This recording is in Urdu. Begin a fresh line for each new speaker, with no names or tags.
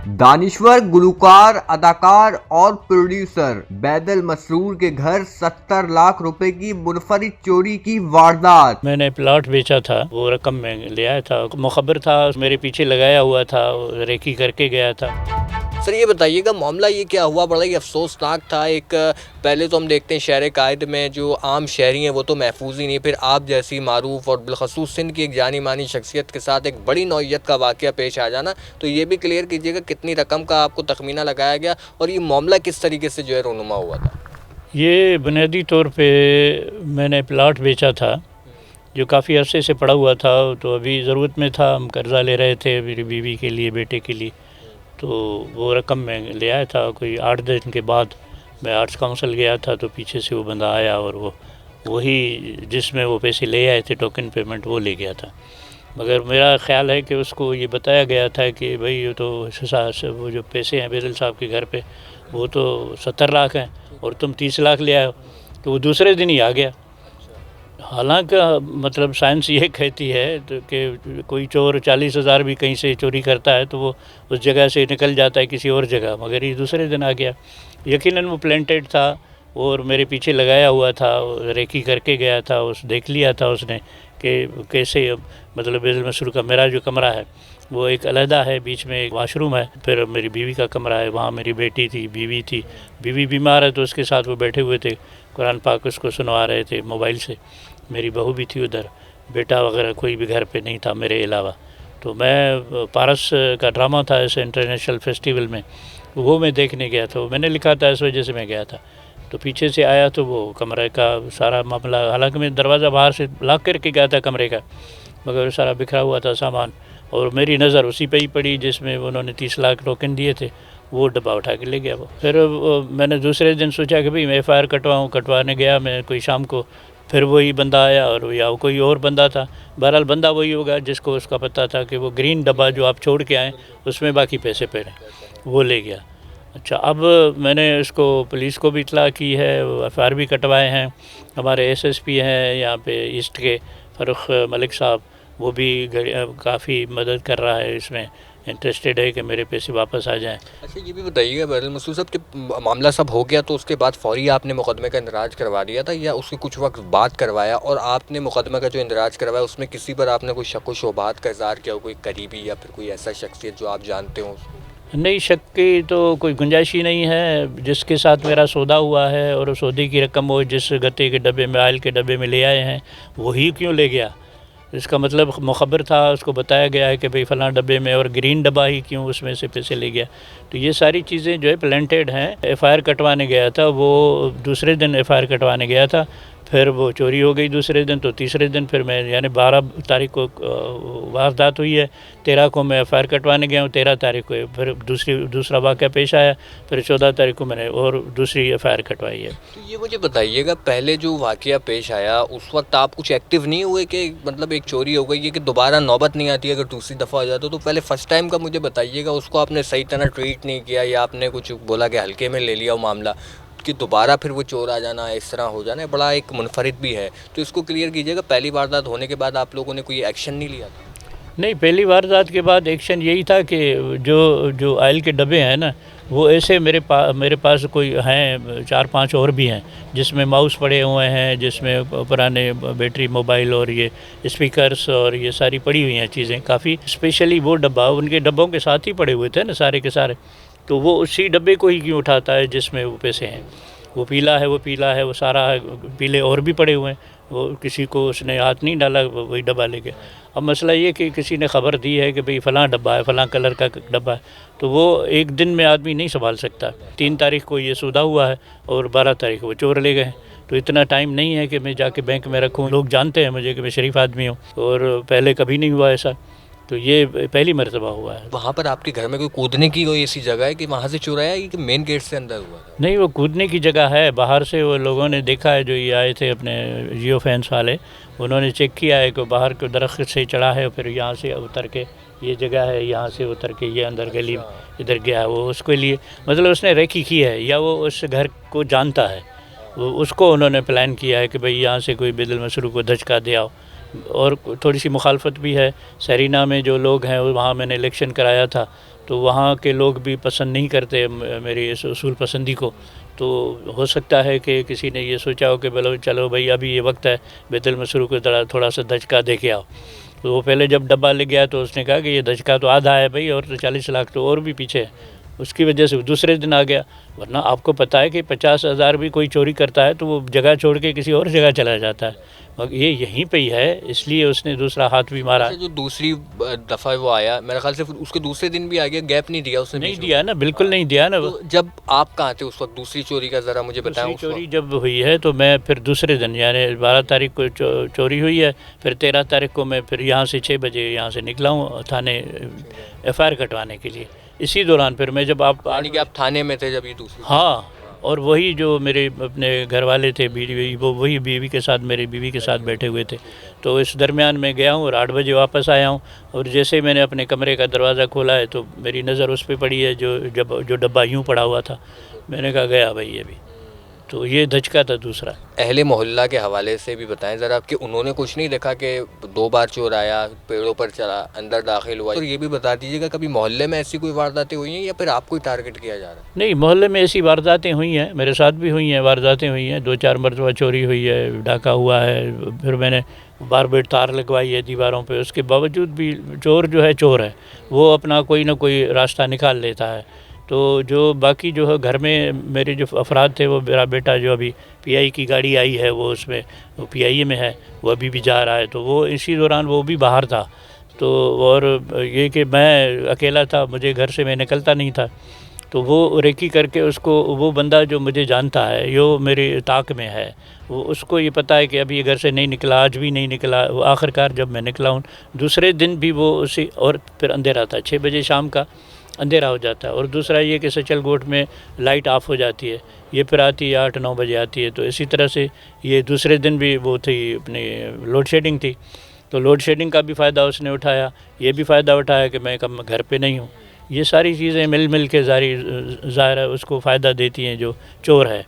دانشور گلوکار اداکار اور پروڈیوسر بیدل مسرور کے گھر 70 لاکھ روپے کی منفرد چوری کی واردات۔
میں نے پلاٹ بیچا تھا، وہ رقم میں لے آیا تھا، مخبر تھا میرے پیچھے لگایا ہوا تھا، ریکی کر کے گیا تھا۔
سر یہ بتائیے گا معاملہ یہ کیا ہوا؟ بڑا ہی افسوسناک تھا۔ ایک پہلے تو ہم دیکھتے ہیں شہر قائد میں جو عام شہری ہیں وہ تو محفوظ ہی نہیں، پھر آپ جیسی معروف اور بالخصوص سندھ کی ایک جانی مانی شخصیت کے ساتھ ایک بڑی نوعیت کا واقعہ پیش آ جانا، تو یہ بھی کلیئر کیجیے گا کتنی رقم کا آپ کو تخمینہ لگایا گیا اور یہ معاملہ کس طریقے سے جو ہے رونما ہوا تھا؟
یہ بنیادی طور پہ میں نے پلاٹ بیچا تھا جو کافی عرصے سے پڑا ہوا تھا، تو ابھی ضرورت میں تھا، ہم قرضہ لے رہے تھے میری بیوی کے لیے، بیٹے کے لیے، تو وہ رقم میں لے آیا تھا۔ کوئی 8 دن کے بعد میں آرٹس کونسل گیا تھا تو پیچھے سے وہ بندہ آیا اور وہی جس میں وہ پیسے لے آئے تھے ٹوکن پیمنٹ وہ لے گیا تھا، مگر میرا خیال ہے کہ اس کو یہ بتایا گیا تھا کہ بھائی یہ تو وہ جو پیسے ہیں بیدل صاحب کے گھر پہ وہ تو 70 لاکھ ہیں اور تم 30 لاکھ لے آئے ہو، تو وہ دوسرے دن ہی آ گیا۔ حالانکہ مطلب سائنس یہ کہتی ہے کہ کوئی چور 40,000 بھی کہیں سے چوری کرتا ہے تو وہ اس جگہ سے نکل جاتا ہے کسی اور جگہ، مگر یہ دوسرے دن آ گیا۔ یقیناً وہ پلانٹیڈ تھا اور میرے پیچھے لگایا ہوا تھا، ریکی کر کے گیا تھا، دیکھ لیا تھا اس نے کہ کیسے مطلب بیدل مسرور کا میرا جو کمرہ ہے وہ ایک علیحدہ ہے، بیچ میں ایک واش روم ہے، پھر میری بیوی کا کمرہ ہے، وہاں میری بیٹی تھی، بیوی تھی، بیوی بیمار ہے تو اس کے ساتھ وہ بیٹھے ہوئے تھے، قرآن پاک اس کو سنوا رہے تھے موبائل سے، میری بہو بھی تھی ادھر، بیٹا وغیرہ کوئی بھی گھر پہ نہیں تھا میرے علاوہ۔ تو میں پارس کا ڈرامہ تھا ایسے انٹرنیشنل فیسٹیول میں، وہ میں دیکھنے گیا تھا، میں نے لکھا تھا اس وجہ سے میں گیا تھا، تو پیچھے سے آیا تو وہ کمرے کا سارا معاملہ، حالانکہ میں دروازہ باہر سے لاک کر کے گیا تھا کمرے کا، مگر سارا بکھرا ہوا تھا سامان، اور میری نظر اسی پہ ہی پڑی جس میں انہوں نے 30 لاکھ ٹوکن دیے تھے، وہ ڈبہ اٹھا کے لے گیا وہ۔ پھر میں نے دوسرے دن سوچا کہ بھئی میں ایف آئی آر کٹوانے گیا میں کوئی شام کو، پھر وہی بندہ آیا اور یا کوئی اور بندہ تھا، بہرحال بندہ وہی ہوگا جس کو اس کا پتہ تھا کہ وہ گرین ڈبہ جو آپ چھوڑ کے آئیں اس میں باقی پیسے پڑے، وہ لے گیا۔ اچھا، اب میں نے اس کو پولیس کو بھی اطلاع کی ہے، ایف آئی آر بھی کٹوائے ہیں، ہمارے ایس ایس پی ہیں یہاں پہ ایسٹ کے فاروق ملک صاحب، وہ بھی کافی مدد کر رہا ہے، اس میں انٹرسٹیڈ ہے کہ میرے پیسے واپس آ جائیں۔
اچھا یہ بھی بتائیے گا بیدل مسرور صاحب کہ معاملہ سب ہو گیا تو اس کے بعد فوری آپ نے مقدمے کا اندراج کروا دیا تھا یا اس کے کچھ وقت بعد کروایا، اور آپ نے مقدمے کا جو اندراج کروایا اس میں کسی پر آپ نے کوئی شک و شبہات کا اظہار کیا ہو، کوئی قریبی یا پھر کوئی ایسا شخصیت جو آپ جانتے ہوں؟
نہیں، شک کی تو کوئی گنجائش ہی نہیں ہے، جس کے ساتھ میرا سودا ہوا ہے اور سودے کی رقم وہ جس گتے کے ڈبے میں آئل کے ڈبے میں لے آئے ہیں وہی کیوں لے گیا؟ اس کا مطلب مخبر تھا، اس کو بتایا گیا ہے کہ بھئی فلاں ڈبے میں، اور گرین ڈبہ ہی کیوں اس میں سے پیسے لے گیا؟ تو یہ ساری چیزیں جو ہے پلانٹیڈ ہیں۔ ایف آئی آر کٹوانے گیا تھا، وہ دوسرے دن ایف آئی آر کٹوانے گیا تھا، پھر وہ چوری ہو گئی دوسرے دن، تو تیسرے دن پھر میں یعنی 12 تاریخ کو واردات ہوئی ہے، 13 کو میں ایف آئی آر کٹوانے گیا ہوں، 13 تاریخ کو پھر دوسرا واقعہ پیش آیا، پھر 14 تاریخ کو میں نے اور دوسری ایف آئی آر کٹوائی ہے۔
تو یہ مجھے بتائیے گا پہلے جو واقعہ پیش آیا اس وقت آپ کچھ ایکٹیو نہیں ہوئے کہ مطلب ایک چوری ہو گئی ہے کہ دوبارہ نوبت نہیں آتی اگر دوسری دفعہ ہو جاتا تو پہلے فرسٹ ٹائم کا مجھے بتائیے گا، اس کو آپ نے صحیح طرح ٹریٹ نہیں کیا یا آپ نے کچھ بولا کہ ہلکے میں لے لیا وہ معاملہ کہ دوبارہ پھر وہ چور آ جانا اس طرح ہو جانا بڑا ایک منفرد بھی ہے، تو اس کو کلیئر کیجیے گا پہلی واردات ہونے کے بعد آپ لوگوں نے کوئی ایکشن نہیں لیا تھا؟
نہیں، پہلی واردات کے بعد ایکشن یہی تھا کہ جو آئل کے ڈبے ہیں نا وہ ایسے میرے پاس کوئی ہیں 4-5 اور بھی ہیں جس میں ماؤس پڑے ہوئے ہیں، جس میں پرانے بیٹری موبائل اور یہ اسپیکرز اور یہ ساری پڑی ہوئی ہیں چیزیں کافی، اسپیشلی وہ ڈبہ ان کے ڈبوں کے ساتھ ہی پڑے ہوئے تھے نا سارے کے سارے، تو وہ اسی ڈبے کو ہی کیوں اٹھاتا ہے جس میں وہ پیسے ہیں؟ وہ پیلا ہے وہ سارا ہے، پیلے اور بھی پڑے ہوئے ہیں، وہ کسی کو اس نے ہاتھ نہیں ڈالا، وہی ڈبہ لے کے۔ اب مسئلہ یہ کہ کسی نے خبر دی ہے کہ بھئی فلاں ڈبہ ہے، فلاں کلر کا ڈبہ ہے، تو وہ ایک دن میں آدمی نہیں سنبھال سکتا۔ 3 تاریخ کو یہ سودا ہوا ہے اور 12 تاریخ کو وہ چور لے گئے، تو اتنا ٹائم نہیں ہے کہ میں جا کے بینک میں رکھوں۔ لوگ جانتے ہیں مجھے کہ میں شریف آدمی ہوں اور پہلے کبھی نہیں ہوا ایسا، تو یہ پہلی مرتبہ ہوا ہے۔
وہاں پر آپ کے گھر میں کوئی کودنے کی کوئی ایسی جگہ ہے کہ وہاں سے چورایا ہے کہ مین گیٹ سے اندر ہوا تھا؟
نہیں، وہ کودنے کی جگہ ہے، باہر سے وہ لوگوں نے دیکھا ہے، جو یہ آئے تھے اپنے جیو فینس والے، انہوں نے چیک کیا ہے کہ باہر کے درخت سے چڑھا ہے، پھر یہاں سے اتر کے یہ جگہ ہے، یہاں سے اتر کے یہ اندر گلی ادھر گیا ہے، وہ اس کے لیے مطلب اس نے ریکی کی ہے یا وہ اس گھر کو جانتا ہے، وہ اس کو انہوں نے پلان کیا ہے کہ بھئی یہاں سے کوئی بیدل مسرور کو دھچکا دے آؤ، اور تھوڑی سی مخالفت بھی ہے. سرینا میں جو لوگ ہیں وہاں میں نے الیکشن کرایا تھا تو وہاں کے لوگ بھی پسند نہیں کرتے میری اس اصول پسندی کو. تو ہو سکتا ہے کہ کسی نے یہ سوچا ہو کہ چلو بھائی ابھی یہ وقت ہے بیت المسرور کو تھوڑا سا دھچکا دے کے آؤ. تو وہ پہلے جب ڈبہ لے گیا تو اس نے کہا کہ یہ دھچکا تو آدھا ہے بھائی اور 40 لاکھ تو اور بھی پیچھے ہے. اس کی وجہ سے دوسرے دن آ گیا. ورنہ آپ کو پتہ ہے کہ 50,000 بھی کوئی چوری کرتا ہے تو وہ جگہ چھوڑ کے کسی اور جگہ چلا جاتا ہے. مگر یہ یہیں پہ ہی ہے, اس لیے اس نے دوسرا ہاتھ بھی مارا.
جو دوسری دفعہ وہ آیا میرے خیال سے اس کے دوسرے دن بھی آ گیا, گیپ نہیں دیا اس نے,
نہیں دیا نا, بالکل نہیں دیا نا.
جب آپ کہاں تھے اس وقت دوسری چوری کا ذرا مجھے بتائیں.
دوسری چوری جب ہوئی ہے تو میں پھر دوسرے دن یعنی 12 تاریخ کو چوری ہوئی ہے, پھر 13 تاریخ کو میں پھر یہاں سے 6 بجے یہاں سے نکلا ہوں تھانے FIR کٹوانے کے لیے. اسی دوران پھر میں جب
یعنی کہ آپ تھانے میں تھے جب یہ دوسری.
ہاں, اور وہی جو میرے اپنے گھر والے تھے بیوی, وہ وہی بیوی کے ساتھ میری بیوی کے ساتھ بیٹھے ہوئے تھے. تو اس درمیان میں گیا ہوں اور 8 بجے واپس آیا ہوں. اور جیسے میں نے اپنے کمرے کا دروازہ کھولا ہے تو میری نظر اس پہ پڑی ہے جو ڈبہ یوں پڑا ہوا تھا. میں نے کہا گیا بھائی ابھی. تو یہ دھچکا تھا دوسرا.
اہل محلہ کے حوالے سے بھی بتائیں ذرا کہ انہوں نے کچھ نہیں دیکھا کہ 2 بار چور آیا, پیڑوں پر چلا, اندر داخل ہوا. اور یہ بھی بتا دیجیے گا کبھی محلے میں ایسی کوئی وارداتیں ہوئی ہیں یا پھر آپ کو ہی ٹارگٹ کیا جا رہا ہے؟
نہیں, محلے میں ایسی وارداتیں ہوئی ہیں, میرے ساتھ بھی ہوئی ہیں وارداتیں ہوئی ہیں. 2-4 مرتبہ چوری ہوئی ہے, ڈاکہ ہوا ہے. پھر میں نے باربیٹ تار لگوائی ہے دیواروں پہ. اس کے باوجود بھی چور جو ہے چور ہے, وہ اپنا کوئی نہ کوئی راستہ نکال لیتا ہے. تو جو باقی جو ہے گھر میں میرے جو افراد تھے, وہ میرا بیٹا جو ابھی PI کی گاڑی آئی ہے وہ اس میں وہ PIA میں ہے, وہ ابھی بھی جا رہا ہے. تو وہ اسی دوران وہ بھی باہر تھا. تو اور یہ کہ میں اکیلا تھا, مجھے گھر سے میں نکلتا نہیں تھا. تو وہ ریکی کر کے اس کو, وہ بندہ جو مجھے جانتا ہے جو میرے طاق میں ہے, وہ اس کو یہ پتہ ہے کہ ابھی یہ گھر سے نہیں نکلا, آج بھی نہیں نکلا. وہ آخرکار جب میں نکلا ہوں دوسرے دن بھی وہ اسی, اور پھر اندھیرا تھا, 6 بجے شام کا اندھیرا ہو جاتا ہے. اور دوسرا یہ کہ سچل گوٹ میں لائٹ آف ہو جاتی ہے, یہ پھر آتی ہے 8-9 بجے آتی ہے. تو اسی طرح سے یہ دوسرے دن بھی وہ تھی اپنی لوڈ شیڈنگ تھی. تو لوڈ شیڈنگ کا بھی فائدہ اس نے اٹھایا, یہ بھی فائدہ اٹھایا کہ میں گھر پہ نہیں ہوں. یہ ساری چیزیں مل کے ظاہر ہے اس کو فائدہ دیتی ہیں جو چور ہے.